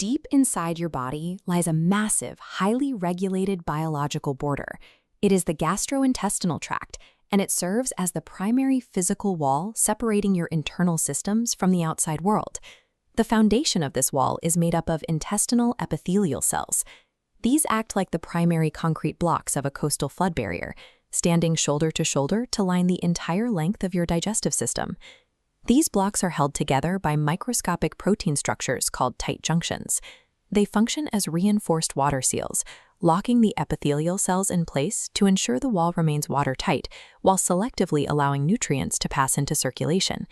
Deep inside your body lies a massive, highly regulated biological border. It is the gastrointestinal tract, and it serves as the primary physical wall separating your internal systems from the outside world. The foundation of this wall is made up of intestinal epithelial cells. These act like the primary concrete blocks of a coastal flood barrier, standing shoulder to shoulder to line the entire length of your digestive system. These blocks are held together by microscopic protein structures called tight junctions. They function as reinforced water seals, locking the epithelial cells in place to ensure the wall remains watertight while selectively allowing nutrients to pass into circulation.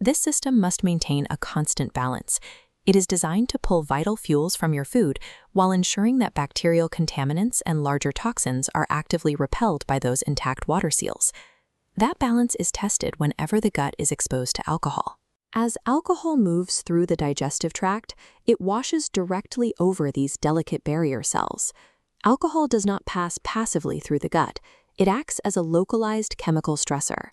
This system must maintain a constant balance. It is designed to pull vital fuels from your food while ensuring that bacterial contaminants and larger toxins are actively repelled by those intact water seals. That balance is tested whenever the gut is exposed to alcohol. As alcohol moves through the digestive tract, it washes directly over these delicate barrier cells. Alcohol does not pass passively through the gut. It acts as a localized chemical stressor.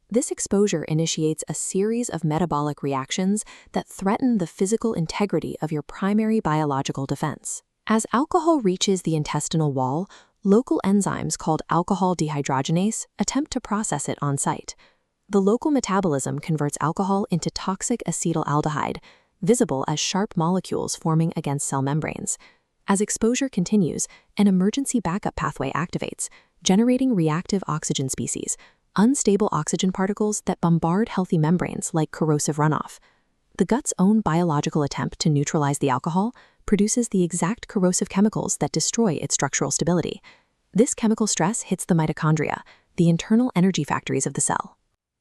This exposure initiates a series of metabolic reactions that threaten the physical integrity of your primary biological defense. As alcohol reaches the intestinal wall, local enzymes called alcohol dehydrogenase attempt to process it on site. The local metabolism converts alcohol into toxic acetaldehyde, visible as sharp molecules forming against cell membranes. As exposure continues, an emergency backup pathway activates, generating reactive oxygen species, unstable oxygen particles that bombard healthy membranes like corrosive runoff. The gut's own biological attempt to neutralize the alcohol produces the exact corrosive chemicals that destroy its structural stability. This chemical stress hits the mitochondria, the internal energy factories of the cell.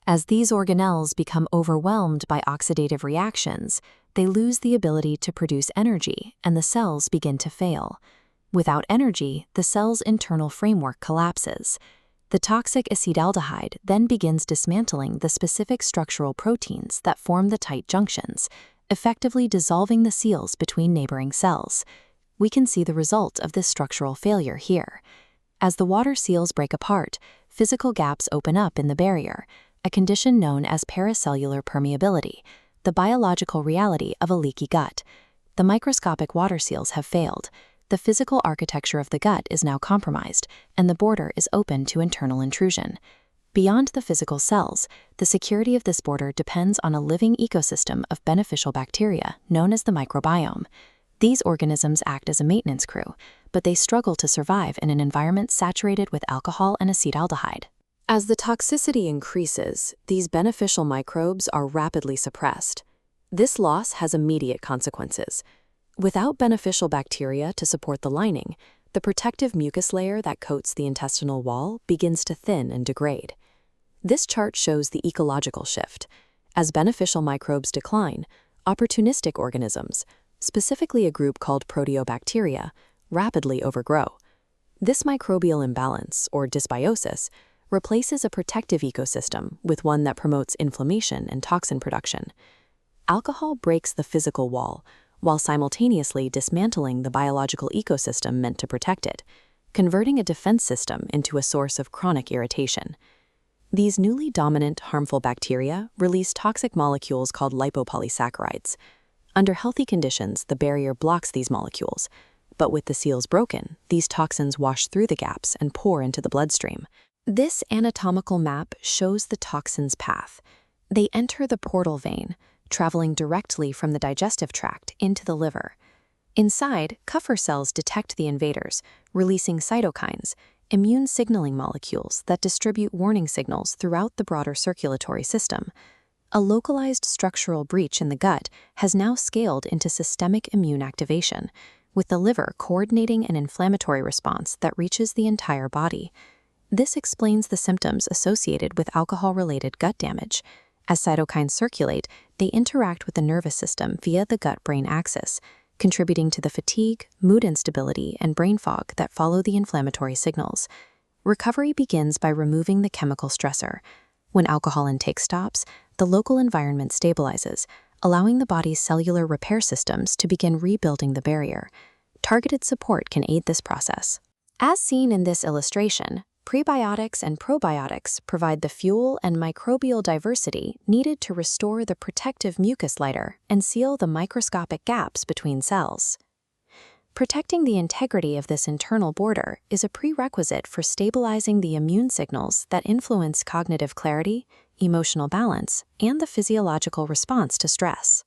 As these organelles become overwhelmed by oxidative reactions, they lose the ability to produce energy and the cells begin to fail. Without energy, the cell's internal framework collapses. The toxic acetaldehyde then begins dismantling the specific structural proteins that form the tight junctions, effectively dissolving the seals between neighboring cells. We can see the result of this structural failure here. As the water seals break apart, physical gaps open up in the barrier, a condition known as paracellular permeability, the biological reality of a leaky gut. The microscopic water seals have failed. The physical architecture of the gut is now compromised, and the border is open to internal intrusion. Beyond the physical cells, the security of this border depends on a living ecosystem of beneficial bacteria known as the microbiome. These organisms act as a maintenance crew, but they struggle to survive in an environment saturated with alcohol and acetaldehyde. As the toxicity increases, these beneficial microbes are rapidly suppressed. This loss has immediate consequences. Without beneficial bacteria to support the lining, the protective mucus layer that coats the intestinal wall begins to thin and degrade. This chart shows the ecological shift. As beneficial microbes decline, opportunistic organisms, specifically a group called proteobacteria, rapidly overgrow. This microbial imbalance, or dysbiosis, replaces a protective ecosystem with one that promotes inflammation and toxin production. Alcohol breaks the physical wall, while simultaneously dismantling the biological ecosystem meant to protect it, converting a defense system into a source of chronic irritation. These newly dominant, harmful bacteria release toxic molecules called lipopolysaccharides. Under healthy conditions, the barrier blocks these molecules, but with the seals broken, these toxins wash through the gaps and pour into the bloodstream. This anatomical map shows the toxin's path. They enter the portal vein, traveling directly from the digestive tract into the liver. Inside, Kupffer cells detect the invaders, releasing cytokines, immune signaling molecules that distribute warning signals throughout the broader circulatory system. A localized structural breach in the gut has now scaled into systemic immune activation, with the liver coordinating an inflammatory response that reaches the entire body. This explains the symptoms associated with alcohol-related gut damage. As cytokines circulate, they interact with the nervous system via the gut-brain axis, contributing to the fatigue, mood instability, and brain fog that follow the inflammatory signals. Recovery begins by removing the chemical stressor. When alcohol intake stops, the local environment stabilizes, allowing the body's cellular repair systems to begin rebuilding the barrier. Targeted support can aid this process. As seen in this illustration, Prebiotics and probiotics provide the fuel and microbial diversity needed to restore the protective mucus layer and seal the microscopic gaps between cells. Protecting the integrity of this internal border is a prerequisite for stabilizing the immune signals that influence cognitive clarity, emotional balance, and the physiological response to stress.